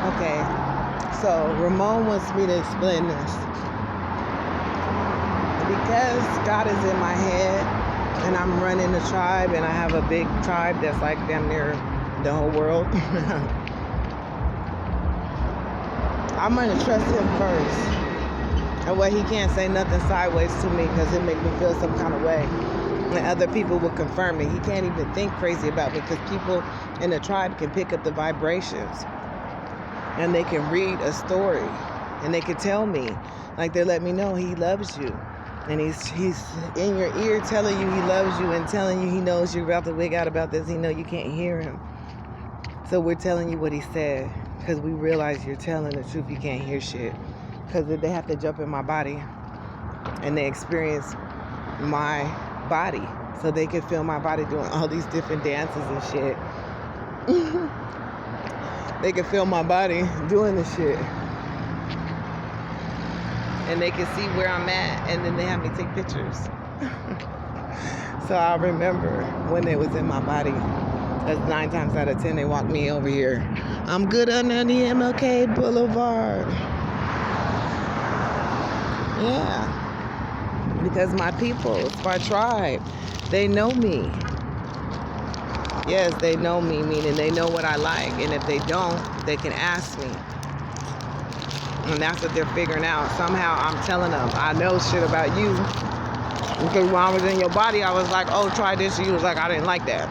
Okay, so Ramon wants me to explain this. Because God is in my head and I'm running the tribe and I have a big tribe that's like damn near the whole world. I'm going to trust him first. And what he can't say nothing sideways to me because it make me feel some kind of way. And other people will confirm it. He can't even think crazy about me because people in the tribe can pick up the vibrations. And they can read a story. And they can tell me. Like they let me know he loves you. And he's in your ear telling you he loves you and telling you he knows you're about to wig out about this. He know you can't hear him. So we're telling you what he said. Because we realize you're telling the truth. You can't hear shit. Because they have to jump in my body. And they experience my body. So they can feel my body doing all these different dances and shit. They can feel my body doing the shit. And they can see where I'm at. And then they have me take pictures. So I remember when they was in my body. That's 9 times out of 10 they walk me over here. I'm good under the MLK Boulevard. Yeah. Because my people, it's my tribe. They know me. Yes, they know me, meaning they know what I like. And if they don't, they can ask me. And that's what they're figuring out. Somehow I'm telling them, I know shit about you. Because when I was in your body, I was like, oh, try this. You was like, I didn't like that.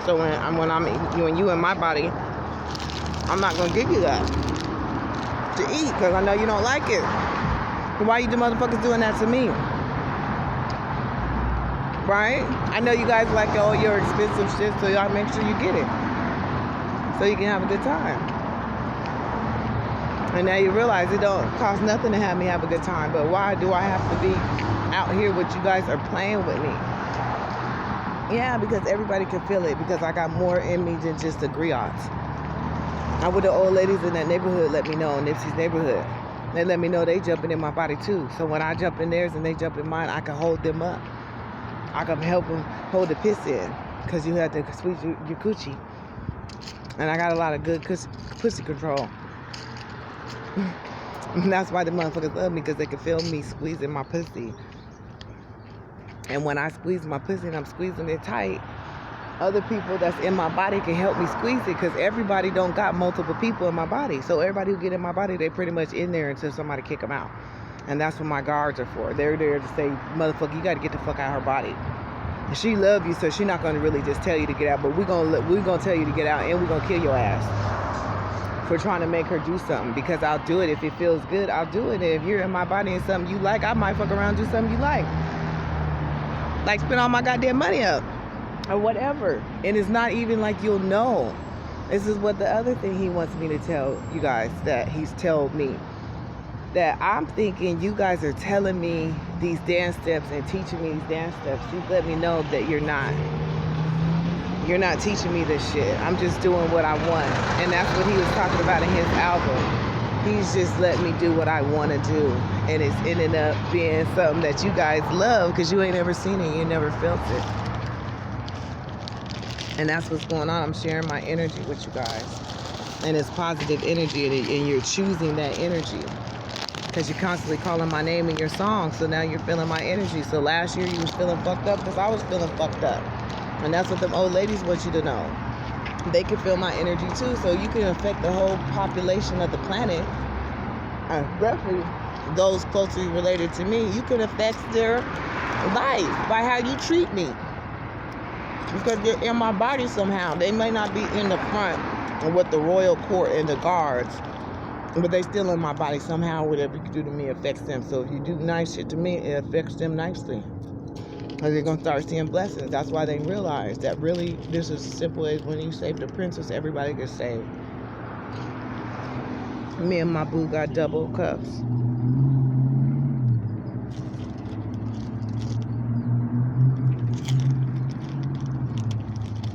So when you in my body, I'm not going to give you that to eat because I know you don't like it. Why you the motherfuckers doing that to me? Right? I know you guys like all your expensive shit, so y'all make sure you get it. So you can have a good time. And now you realize it don't cost nothing to have me have a good time. But why do I have to be out here with you guys are playing with me? Yeah, because everybody can feel it. Because I got more in me than just the griots. I would the old ladies in that neighborhood let me know, in Nipsey's neighborhood. They let me know they jumping in my body too. So when I jump in theirs and they jump in mine, I can hold them up. I can help them hold the piss in. Because you have to squeeze your coochie. And I got a lot of good pussy control. And that's why the motherfuckers love me. Because they can feel me squeezing my pussy. And when I squeeze my pussy and I'm squeezing it tight, other people that's in my body can help me squeeze it because everybody don't got multiple people in my body. So everybody who get in my body, they pretty much in there until somebody kick them out. And that's what my guards are for. They're there to say, motherfucker, you got to get the fuck out of her body. And she love you, so she's not going to really just tell you to get out. But we're gonna tell you to get out and we're going to kill your ass for trying to make her do something. Because I'll do it. If it feels good, I'll do it. And if you're in my body and something you like, I might fuck around and do something you like. Like spend all my goddamn money up or whatever. And it's not even like you'll know. This is what the other thing he wants me to tell you guys that he's told me. That I'm thinking you guys are telling me these dance steps and teaching me these dance steps. He's let me know that you're not. You're not teaching me this shit. I'm just doing what I want. And that's what he was talking about in his album. He's just letting me do what I want to do. And it's ending up being something that you guys love because you ain't ever seen it. You never felt it. And that's what's going on. I'm sharing my energy with you guys. And it's positive energy. And you're choosing that energy. Because you're constantly calling my name in your song. So now you're feeling my energy. So last year you was feeling fucked up because I was feeling fucked up. And that's what them old ladies want you to know. They can feel my energy too, so you can affect the whole population of the planet, especially those closely related to me. You can affect their life by how you treat me, because they're in my body somehow. They may not be in the front with the royal court and the guards, but they still in my body somehow. Whatever you do to me affects them. So if you do nice shit to me, it affects them nicely. Because they're going to start seeing blessings. That's why they realize that really this is as simple as when you save the princess, everybody gets saved. Me and my boo got double cups.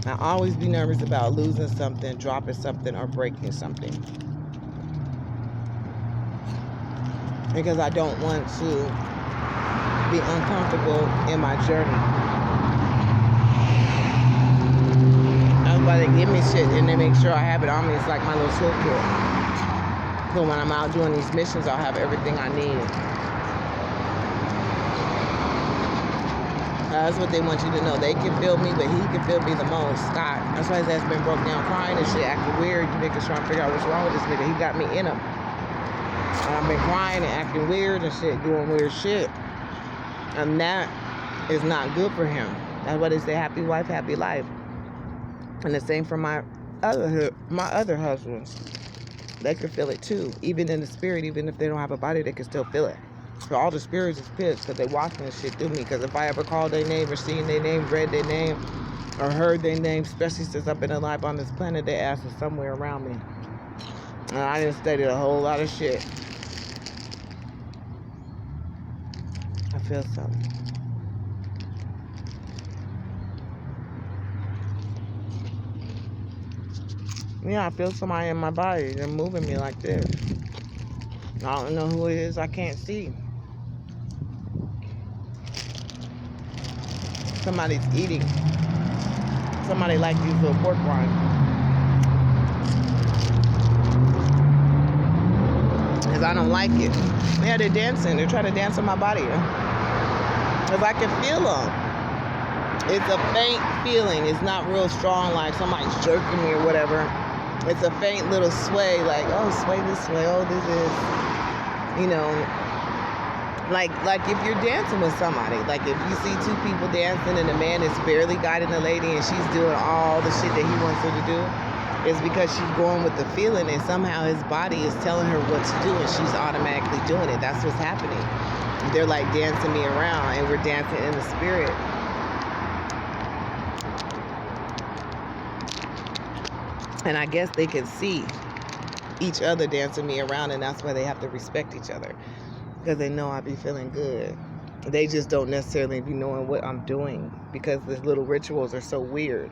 I always be nervous about losing something, dropping something, or breaking something. Because I don't want to be uncomfortable in my journey. That's why why they give me shit and they make sure I have it on me. It's like my little toolkit. So when I'm out doing these missions, I'll have everything I need. That's what they want you to know. They can feel me, but he can feel me the most. Scott. That's why his ass been broke down crying and shit, acting weird. You niggas trying to figure out what's wrong with this nigga. He got me in him. And I've been crying and acting weird and shit, doing weird shit. And that is not good for him. That's why they say happy wife, happy life. And the same for my other husbands. They can feel it too. Even in the spirit, even if they don't have a body, they can still feel it. So all the spirits is pissed because they watching this shit through me. Because if I ever called their name or seen their name, read their name, or heard their name, especially since I've been alive on this planet, their ass is somewhere around me. And I didn't study a whole lot of shit. I feel something. Yeah, I feel somebody in my body. They're moving me like this. I don't know who it is. I can't see. Somebody's eating. Somebody like these little pork rinds. Because I don't like it. Yeah, they're dancing. They're trying to dance on my body. Because I can feel them. It's a faint feeling. It's not real strong like somebody's jerking me or whatever. It's a faint little sway, like, oh, sway this way. Oh, this is, you know, like if you're dancing with somebody, like if you see two people dancing and the man is barely guiding the lady and she's doing all the shit that he wants her to do, it's because she's going with the feeling and somehow his body is telling her what to do and she's automatically doing it. That's what's happening. They're like dancing me around and we're dancing in the spirit. And I guess they can see each other dancing me around, and that's why they have to respect each other. Because they know I be feeling good. They just don't necessarily be knowing what I'm doing because the little rituals are so weird.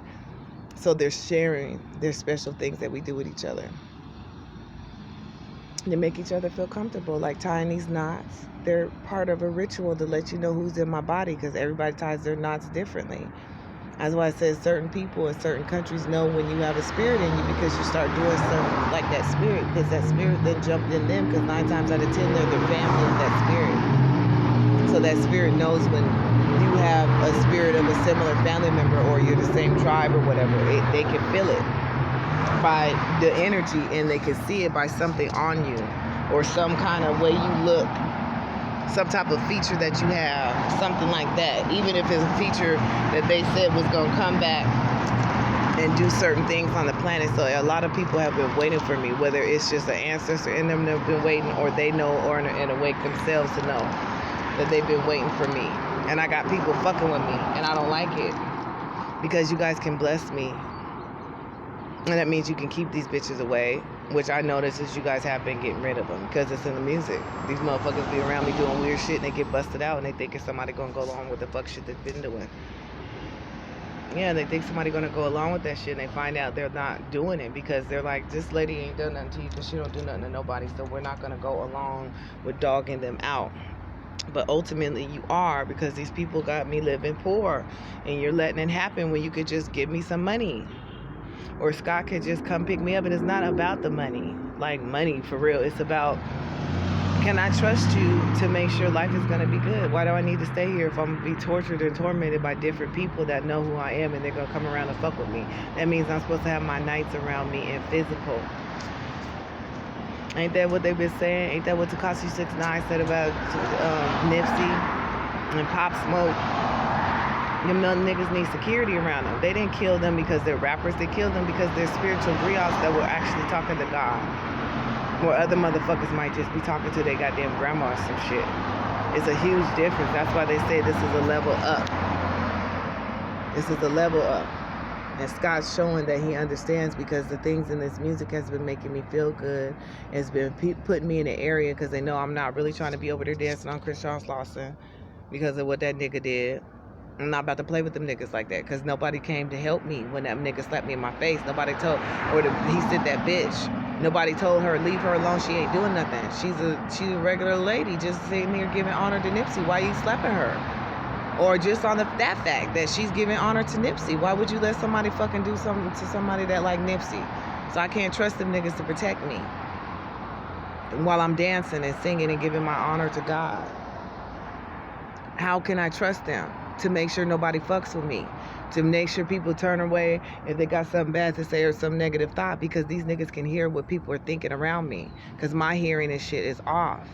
So they're sharing their special things that we do with each other. They make each other feel comfortable, like tying these knots. They're part of a ritual to let you know who's in my body because everybody ties their knots differently. That's why I said certain people in certain countries know when you have a spirit in you because you start doing stuff like that spirit because that spirit then jumped in them because 9 times out of 10 they're the family of that spirit. So that spirit knows when you have a spirit of a similar family member or you're the same tribe or whatever, they can feel it by the energy and they can see it by something on you or some kind of way you look. Some type of feature that you have, something like that. Even if it's a feature that they said was going to come back and do certain things on the planet. So a lot of people have been waiting for me, whether it's just an ancestor in them that have been waiting or they know or in awake themselves to know that they've been waiting for me. And I got people fucking with me and I don't like it because you guys can bless me. And that means you can keep these bitches away, which I notice is you guys have been getting rid of them because it's in the music. These motherfuckers be around me doing weird shit and they get busted out and they think it's somebody gonna go along with the fuck shit they've been doing. Yeah, they think somebody gonna go along with that shit and they find out they're not doing it because they're like, this lady ain't done nothing to you because she don't do nothing to nobody, so we're not gonna go along with dogging them out. But ultimately you are because these people got me living poor and you're letting it happen when you could just give me some money. Or Scott could just come pick me up. And it's not about the money, like money for real. It's about, can I trust you to make sure life is going to be good? Why do I need to stay here if I'm going to be tortured and tormented by different people that know who I am and they're going to come around and fuck with me? That means I'm supposed to have my nights around me and physical. Ain't that what they've been saying? Ain't that what Tekashi 6ix9ine said about Nipsey and Pop Smoke? Them niggas need security around them. They didn't kill them because they're rappers. They killed them because they're spiritual griots that were actually talking to God. Or other motherfuckers might just be talking to their goddamn grandma or some shit. It's a huge difference. That's why they say this is a level up. This is a level up. And Scott's showing that he understands because the things in this music has been making me feel good. It's been putting me in an area because they know I'm not really trying to be over there dancing on Chris Charles Lawson because of what that nigga did. I'm not about to play with them niggas like that because nobody came to help me when that nigga slapped me in my face. Nobody told, he said that bitch. Nobody told her, leave her alone. She ain't doing nothing. She's a regular lady just sitting here giving honor to Nipsey. Why you slapping her? Or just on that fact that she's giving honor to Nipsey. Why would you let somebody fucking do something to somebody that like Nipsey? So I can't trust them niggas to protect me while I'm dancing and singing and giving my honor to God. How can I trust them to make sure nobody fucks with me? To make sure people turn away if they got something bad to say or some negative thought, because these niggas can hear what people are thinking around me, because my hearing and shit is off.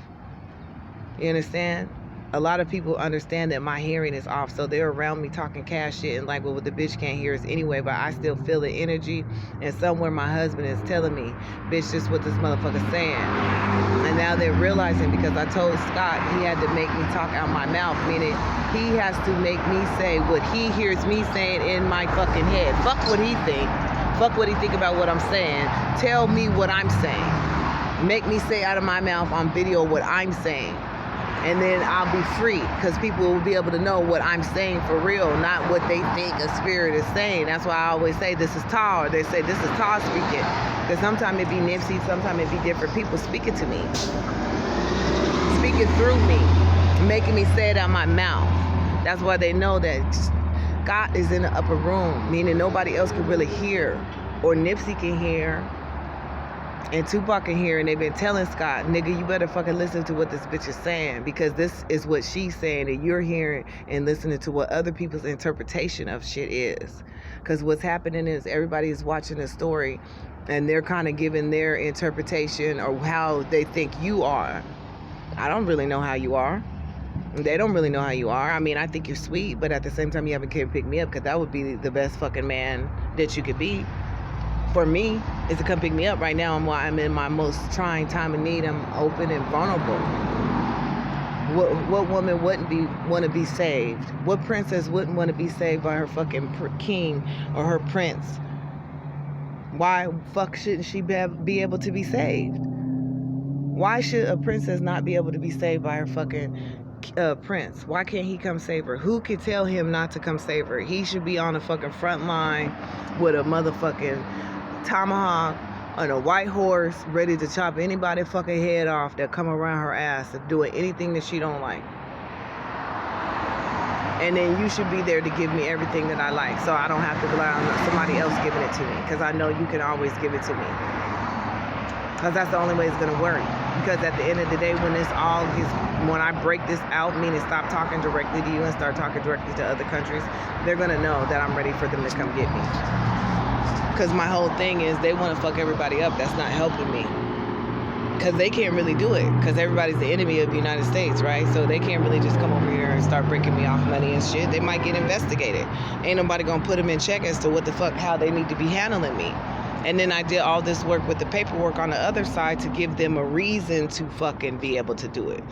You understand? A lot of people understand that my hearing is off, so they're around me talking cash shit and like, well, the bitch can't hear us anyway, but I still feel the energy, and somewhere my husband is telling me, bitch, this is what this motherfucker's saying. And now they're realizing, because I told Scott he had to make me talk out my mouth, meaning he has to make me say what he hears me saying in my fucking head. Fuck what he think. Fuck what he think about what I'm saying. Tell me what I'm saying. Make me say out of my mouth on video what I'm saying. And then I'll be free, because people will be able to know what I'm saying for real, not what they think a spirit is saying. That's why I always say this is Tall, or they say this is Tall speaking. Because sometimes it be Nipsey, sometimes it be different people speaking to me. Speaking through me, making me say it out my mouth. That's why they know that God is in the upper room, meaning nobody else can really hear, or Nipsey can hear, and Tupac can hear, and they've been telling Scott, nigga, you better fucking listen to what this bitch is saying, because this is what she's saying, and you're hearing and listening to what other people's interpretation of shit is. Because what's happening is everybody is watching a story, and they're kind of giving their interpretation or how they think you are. I don't really know how you are. They don't really know how you are. I mean, I think you're sweet, but at the same time, you haven't came pick me up, because that would be the best fucking man that you could be. For me, is to come pick me up right now. I'm in my most trying time of need. I'm open and vulnerable. What woman wouldn't want to be saved? What princess wouldn't want to be saved by her fucking king or her prince? Why fuck shouldn't she be able to be saved? Why should a princess not be able to be saved by her fucking prince? Why can't he come save her? Who could tell him not to come save her? He should be on the fucking front line with a motherfucking tomahawk on a white horse, ready to chop anybody fucking head off that come around her ass and doing anything that she don't like. And then you should be there to give me everything that I like, so I don't have to rely on somebody else giving it to me, because I know you can always give it to me, because that's the only way it's gonna work. Because at the end of the day, when when I break this out, meaning stop talking directly to you and start talking directly to other countries, they're gonna know that I'm ready for them to come get me. Because my whole thing is they want to fuck everybody up. That's not helping me. Because they can't really do it. Because everybody's the enemy of the United States, right? So they can't really just come over here and start breaking me off money and shit. They might get investigated. Ain't nobody gonna put them in check as to what the fuck, how they need to be handling me. And then I did all this work with the paperwork on the other side to give them a reason to fucking be able to do it.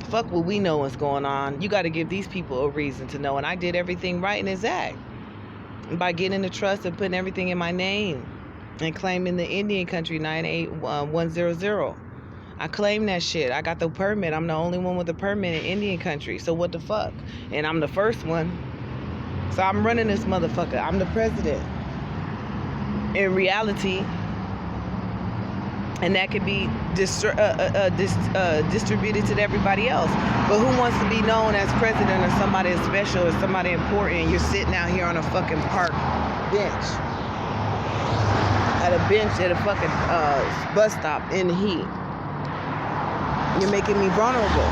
Fuck what we know what's going on. You got to give these people a reason to know. And I did everything right and exact by getting the trust and putting everything in my name and claiming the Indian country 98100. I claimed that shit. I got the permit. I'm the only one with a permit in Indian country. So what the fuck? And I'm the first one. So I'm running this motherfucker. I'm the president. In reality, and that could be distributed to everybody else. But who wants to be known as president or somebody special or somebody important? You're sitting out here on a fucking park bench, at a fucking bus stop in the heat. You're making me vulnerable.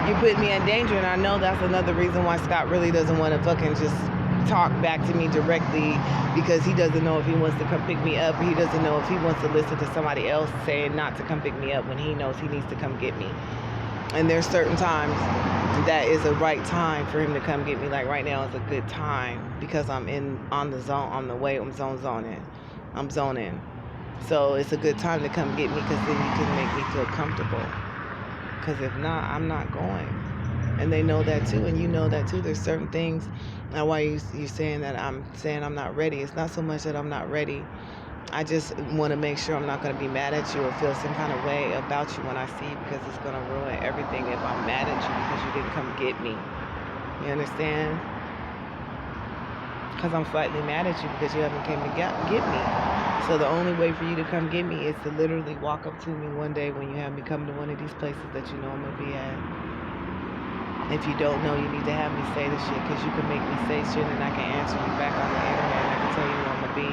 You're putting me in danger, and I know that's another reason why Scott really doesn't want to fucking just talk back to me directly, because he doesn't know if he wants to come pick me up. He doesn't know if he wants to listen to somebody else saying not to come pick me up when he knows he needs to come get me. And there's certain times that is a right time for him to come get me. Like right now is a good time because I'm on the way. I'm zoning. So it's a good time to come get me, because then you can make me feel comfortable. Because if not, I'm not going. And they know that too, and you know that too. There's certain things. Now, why you saying that I'm saying I'm not ready? It's not so much that I'm not ready. I just want to make sure I'm not going to be mad at you or feel some kind of way about you when I see you, because it's going to ruin everything if I'm mad at you because you didn't come get me. You understand? Because I'm slightly mad at you because you haven't came to get me. So the only way for you to come get me is to literally walk up to me one day when you have me come to one of these places that you know I'm going to be at. If you don't know, you need to have me say the shit, because you can make me say shit and I can answer you back on the internet and I can tell you where I'm going to be,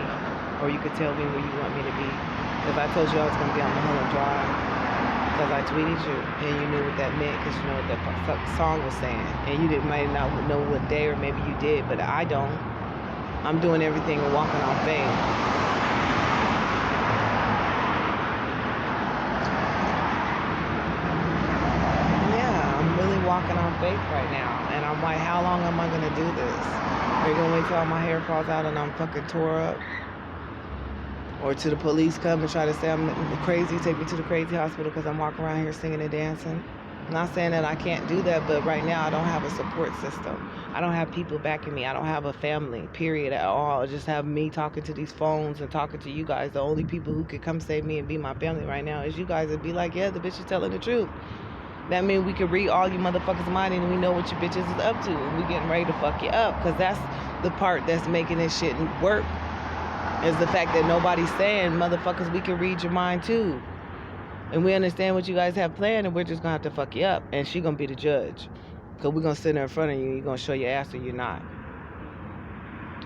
or you could tell me where you want me to be. Because I told you I was going to be on Mulholland Drive because I tweeted you and you knew what that meant, because you know what that song was saying. And you might not know what day, or maybe you did, but I don't. I'm doing everything and walking on faith. Walking on faith right now, and I'm like, how long am I gonna do this? Are you gonna wait till all my hair falls out and I'm fucking tore up, or till the police come and try to say I'm crazy, take me to the crazy hospital because I'm walking around here singing and dancing? I'm not saying that I can't do that, but right now I don't have a support system. I don't have people backing me. I don't have a family, period, at all. I just have me talking to these phones and talking to you guys. The only people who could come save me and be my family right now is you guys, and be like, yeah, the bitch is telling the truth. That means we can read all you motherfuckers' mind and we know what your bitches is up to. And we getting ready to fuck you up. Because that's the part that's making this shit work. Is the fact that nobody's saying, motherfuckers, we can read your mind too. And we understand what you guys have planned, and we're just going to have to fuck you up. And she going to be the judge. Because we're going to sit there in front of you and you're going to show your ass or you're not.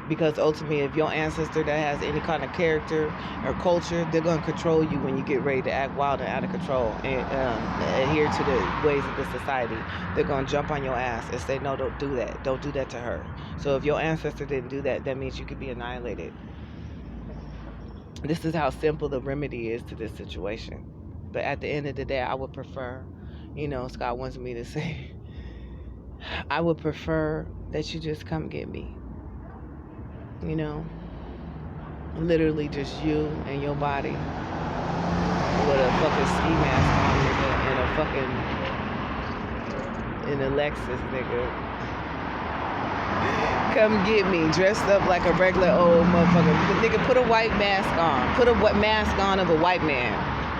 Because ultimately, if your ancestor that has any kind of character or culture, they're going to control you when you get ready to act wild and out of control and adhere to the ways of the society. They're going to jump on your ass and say, no, don't do that. Don't do that to her. So if your ancestor didn't do that, that means you could be annihilated. This is how simple the remedy is to this situation. But at the end of the day, I would prefer, Scott wants me to say, I would prefer that you just come get me. Literally just you and your body with a fucking ski mask on, nigga, and a Lexus, nigga. Come get me, dressed up like a regular old motherfucker. Nigga, put a white mask on. Put a mask on of a white man.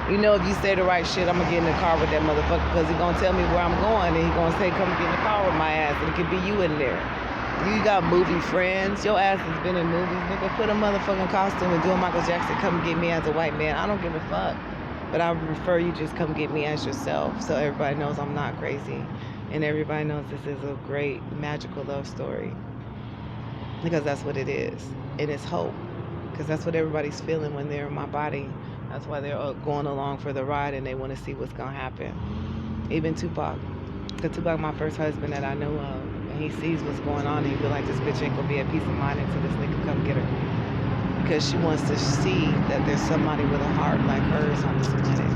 If you say the right shit, I'm gonna get in the car with that motherfucker, because he's gonna tell me where I'm going, and he's gonna say, come get in the car with my ass, and it could be you in there. You got movie friends. Your ass has been in movies. Nigga, put a motherfucking costume and do a Michael Jackson. Come get me as a white man. I don't give a fuck. But I would prefer you just come get me as yourself, so everybody knows I'm not crazy. And everybody knows this is a great, magical love story. Because that's what it is. And it's hope. Because that's what everybody's feeling when they're in my body. That's why they're going along for the ride, and they want to see what's going to happen. Even Tupac. Because Tupac, my first husband that I knew of, he sees what's going on, and he be like, this bitch ain't gonna be at peace of mind until this nigga come get her. Because she wants to see that there's somebody with a heart like hers on this planet.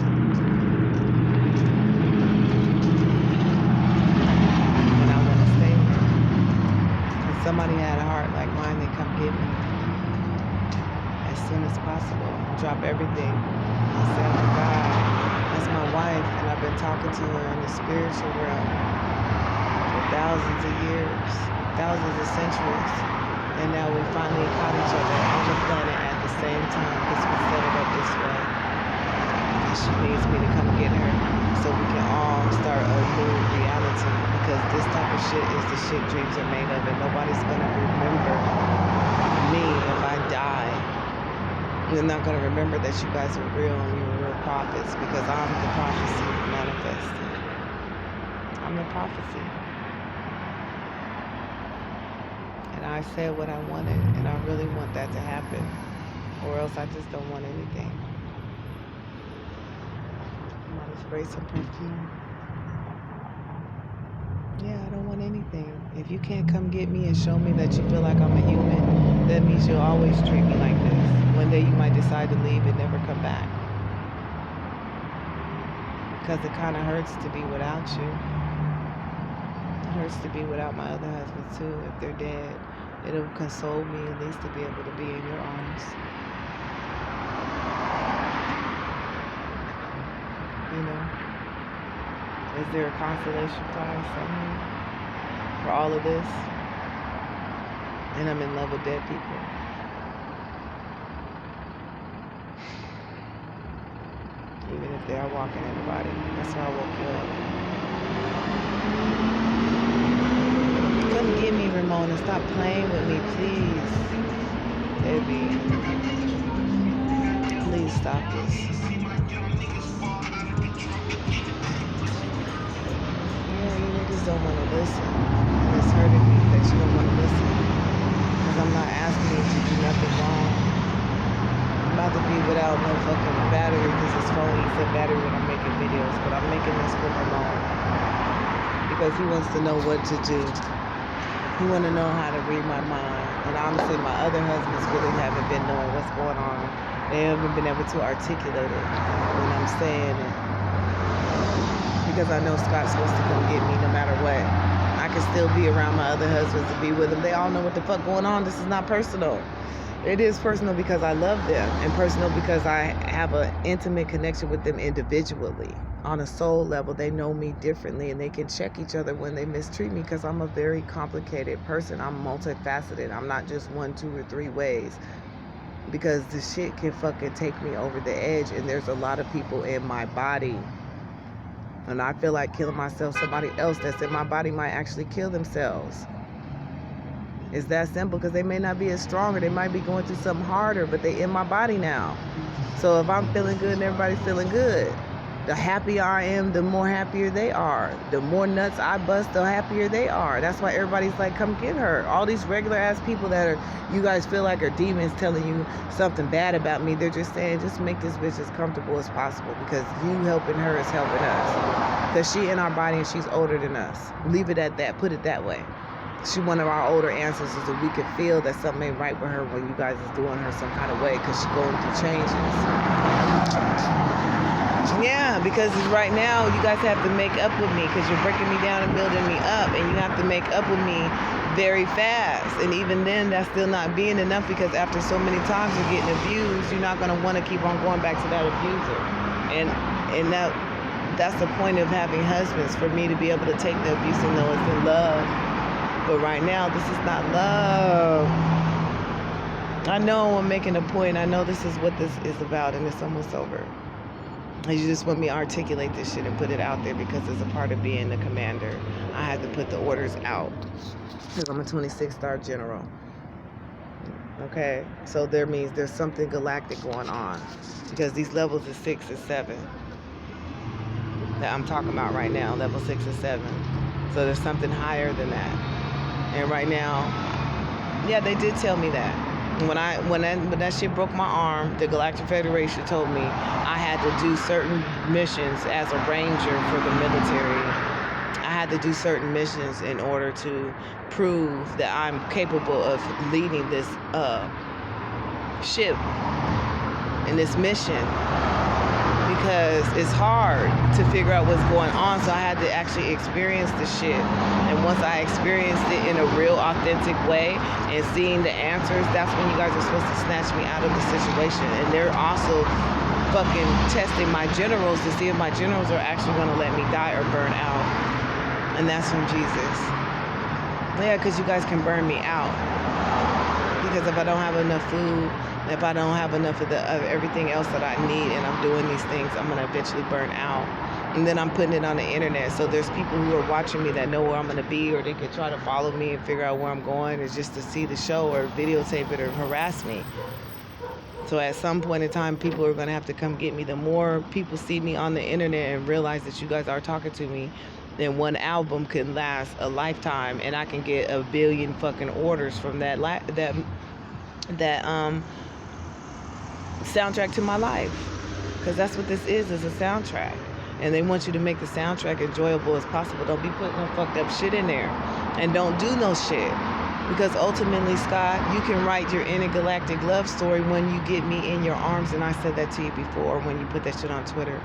And I want to stay there. If somebody had a heart like mine, they come get me as soon as possible. Drop everything. I say, oh my God, that's my wife, and I've been talking to her in the spiritual realm thousands of years, thousands of centuries, and now we finally caught each other on the planet at the same time, because we set it up this way. And she needs me to come get her so we can all start a new reality, because this type of shit is the shit dreams are made of, and nobody's gonna remember me if I die. You're not gonna remember that you guys were real and you were real prophets, because I'm the prophecy manifested. I'm the prophecy. And I said what I wanted, and I really want that to happen, or else I just don't want anything. I want to spray some perfume. Yeah, I don't want anything. If you can't come get me and show me that you feel like I'm a human, that means you'll always treat me like this. One day you might decide to leave and never come back. Because it kind of hurts to be without you. It hurts to be without my other husband too. If they're dead, it'll console me at least to be able to be in your arms. Is there a consolation prize somewhere for all of this? And I'm in love with dead people. Even if they are walking in the body. That's why I woke you up. Come get me, Ramon, and stop playing with me, please. Baby. Please stop this. Yeah, you niggas don't want to live. listen. And it's hurting me that you don't want to listen. Because I'm not asking you to do nothing wrong. I'm about to be without no fucking battery because this phone eats up battery when I'm making videos. But I'm making this for Ramon. Because he wants to know what to do. He wants to know how to read my mind. And honestly, my other husbands really haven't been knowing what's going on. They haven't been able to articulate it when I'm saying it. Because I know Scott's supposed to come get me no matter what. I can still be around my other husbands and be with them. They all know what the fuck going on. This is not personal. It is personal because I love them, and personal because I have an intimate connection with them individually. On a soul level, they know me differently, and they can check each other when they mistreat me because I'm a very complicated person. I'm multifaceted. I'm not just 1, 2, or 3 ways. Because the shit can fucking take me over the edge, and there's a lot of people in my body. And I feel like killing myself, somebody else that's in my body might actually kill themselves. It's that simple because they may not be as strong or they might be going through something harder, but they in my body now. So if I'm feeling good and everybody's feeling good, the happier I am, the more happier they are. The more nuts I bust, the happier they are. That's why everybody's like, come get her. All these regular ass people that are, you guys feel like are demons telling you something bad about me. They're just saying, just make this bitch as comfortable as possible because you helping her is helping us. Because she in our body and she's older than us. Leave it at that. Put it that way. She one of our older ancestors, and we can feel that something ain't right with her when you guys is doing her some kind of way because she's going through changes. Yeah, because right now you guys have to make up with me because you're breaking me down and building me up, and you have to make up with me very fast. And even then, that's still not being enough because after so many times you're getting abused, you're not going to want to keep on going back to that abuser. And that's the point of having husbands, for me to be able to take the abuse and know it's in love. But right now, this is not love. I know I'm making a point. I know this is what this is about, and it's almost over. And you just want me to articulate this shit and put it out there because it's a part of being the commander. I had to put the orders out because I'm a 26-star general. Okay? So there means there's something galactic going on because these levels is 6 and 7 that I'm talking about right now, level 6 and 7. So there's something higher than that. And right now, yeah, they did tell me that. When that shit broke my arm, the Galactic Federation told me I had to do certain missions as a ranger for the military. I had to do certain missions in order to prove that I'm capable of leading this ship in this mission. Because it's hard to figure out what's going on, so I had to actually experience the shit. And once I experienced it in a real authentic way and seeing the answers, that's when you guys are supposed to snatch me out of the situation. And they're also fucking testing my generals to see if my generals are actually going to let me die or burn out. And that's from Jesus. Yeah, because you guys can burn me out. Because if I don't have enough food, if I don't have enough of everything else that I need, and I'm doing these things, I'm going to eventually burn out. And then I'm putting it on the internet. So there's people who are watching me that know where I'm going to be, or they can try to follow me and figure out where I'm going, is just to see the show or videotape it or harass me. So at some point in time, people are going to have to come get me. The more people see me on the internet and realize that you guys are talking to me, then one album can last a lifetime, and I can get 1 billion fucking orders from that soundtrack to my life. Because that's what this is a soundtrack. And they want you to make the soundtrack enjoyable as possible. Don't be putting no fucked up shit in there. And don't do no shit. Because ultimately, Scott, you can write your intergalactic love story when you get me in your arms. And I said that to you before when you put that shit on Twitter.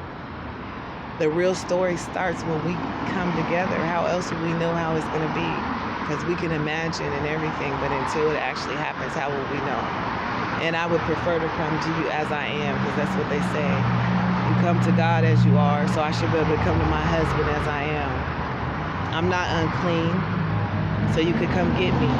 The real story starts when we come together. How else would we know how it's going to be? Because we can imagine and everything, but until it actually happens, how will we know? And I would prefer to come to you as I am, because that's what they say. You come to God as you are, so I should be able to come to my husband as I am. I'm not unclean, so you could come get me.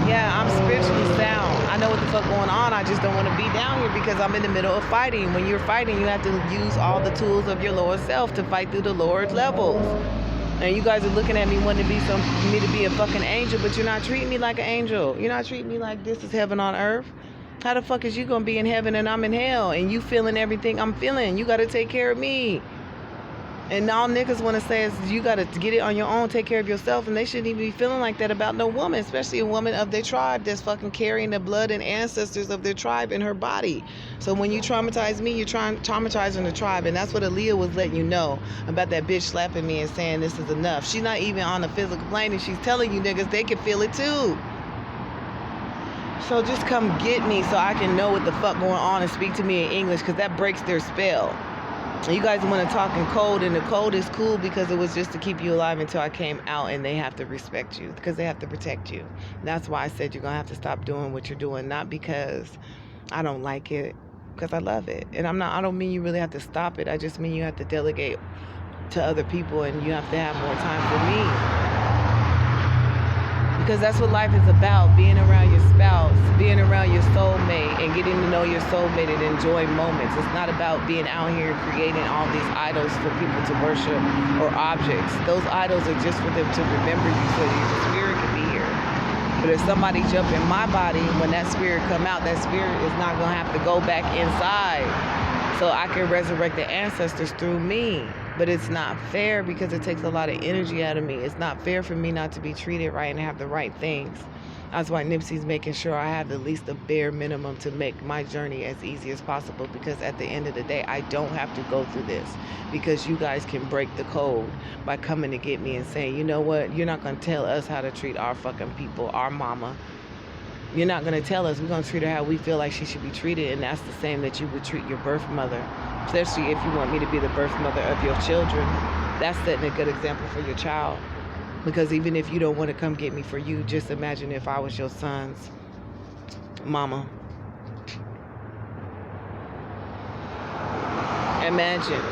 Yeah, I'm spiritually sound. I know what the fuck going on. I just don't want to be down here because I'm in the middle of fighting. When you're fighting, you have to use all the tools of your lower self to fight through the lower levels. And you guys are looking at me wanting to be me to be a fucking angel, but you're not treating me like an angel. You're not treating me like this is heaven on earth. How the fuck is you gonna be in heaven and I'm in hell and you feeling everything I'm feeling? You gotta take care of me. And all niggas want to say is you got to get it on your own, take care of yourself, and they shouldn't even be feeling like that about no woman, especially a woman of their tribe that's fucking carrying the blood and ancestors of their tribe in her body. So when you traumatize me, you're traumatizing the tribe, and that's what Aaliyah was letting you know about that bitch slapping me and saying this is enough. She's not even on the physical plane, and she's telling you niggas they can feel it too. So just come get me so I can know what the fuck going on and speak to me in English, because that breaks their spell. You guys want to talk in code, and the code is cool because it was just to keep you alive until I came out, and they have to respect you because they have to protect you. That's why I said you're going to have to stop doing what you're doing, not because I don't like it, because I love it. And I don't mean you really have to stop it. I just mean you have to delegate to other people, and you have to have more time for me. Because that's what life is about, being around your spouse, being around your soulmate, and getting to know your soulmate and enjoy moments. It's not about being out here creating all these idols for people to worship or objects. Those idols are just for them to remember you so your spirit can be here. But if somebody jump in my body, when that spirit come out, that spirit is not going to have to go back inside. So I can resurrect the ancestors through me. But it's not fair because it takes a lot of energy out of me. It's not fair for me not to be treated right and have the right things. That's why Nipsey's making sure I have at least the bare minimum to make my journey as easy as possible, because at the end of the day, I don't have to go through this, because you guys can break the code by coming to get me and saying, you know what, you're not going to tell us how to treat our fucking people, our mama. You're not going to tell us. We're going to treat her how we feel like she should be treated, and that's the same that you would treat your birth mother, especially if you want me to be the birth mother of your children. That's setting a good example for your child, because even if you don't want to come get me for you, just imagine if I was your son's mama. Imagine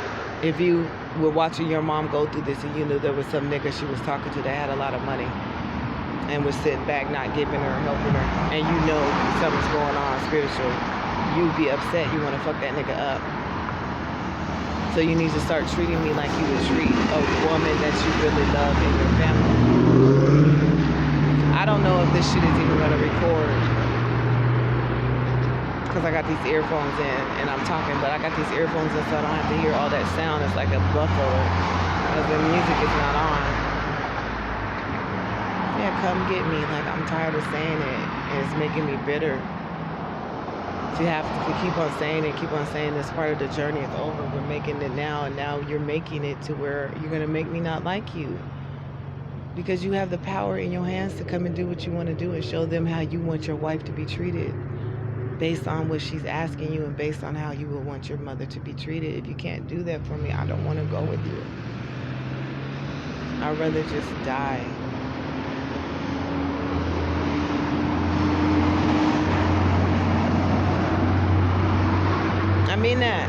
if you were watching your mom go through this and you knew there was some nigga she was talking to that had a lot of money and was sitting back not giving her, helping her, and you know something's going on spiritual. You'd be upset. You want to fuck that nigga up. So you need to start treating me like you would treat a woman that you really love in your family. I don't know if this shit is even going to record, because I got these earphones in and I'm talking, but I got these earphones in so I don't have to hear all that sound. It's like a muffler because the music is not on. Yeah, come get me. Like, I'm tired of saying it, and it's making me bitter. You have to keep on saying it, keep on saying this part of the journey is over. We're making it now, and now you're making it to where you're going to make me not like you. Because you have the power in your hands to come and do what you want to do and show them how you want your wife to be treated, based on what she's asking you and based on how you would want your mother to be treated. If you can't do that for me, I don't want to go with you. I'd rather just die. I mean that,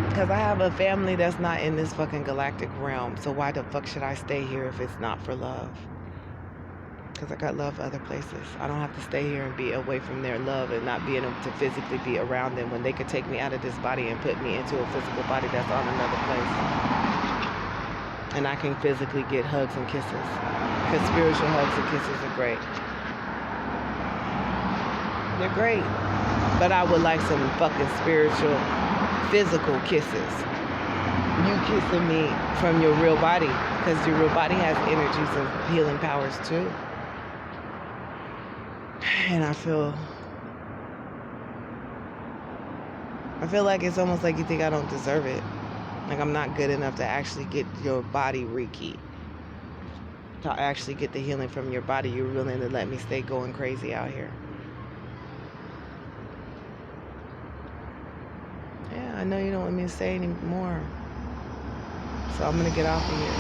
because I have a family that's not in this fucking galactic realm. So why the fuck should I stay here if it's not for love? Because I got love other places. I don't have to stay here and be away from their love and not being able to physically be around them when they could take me out of this body and put me into a physical body that's on another place. And I can physically get hugs and kisses, because spiritual hugs and kisses are great. They're great. But I would like some fucking spiritual, physical kisses. You kissing me from your real body, because your real body has energies and healing powers too. And I feel like it's almost like you think I don't deserve it. Like I'm not good enough to actually get your body Reiki. To actually get the healing from your body. You're willing to let me stay going crazy out here. Yeah, I know you don't want me to say any more. So I'm going to get off of here.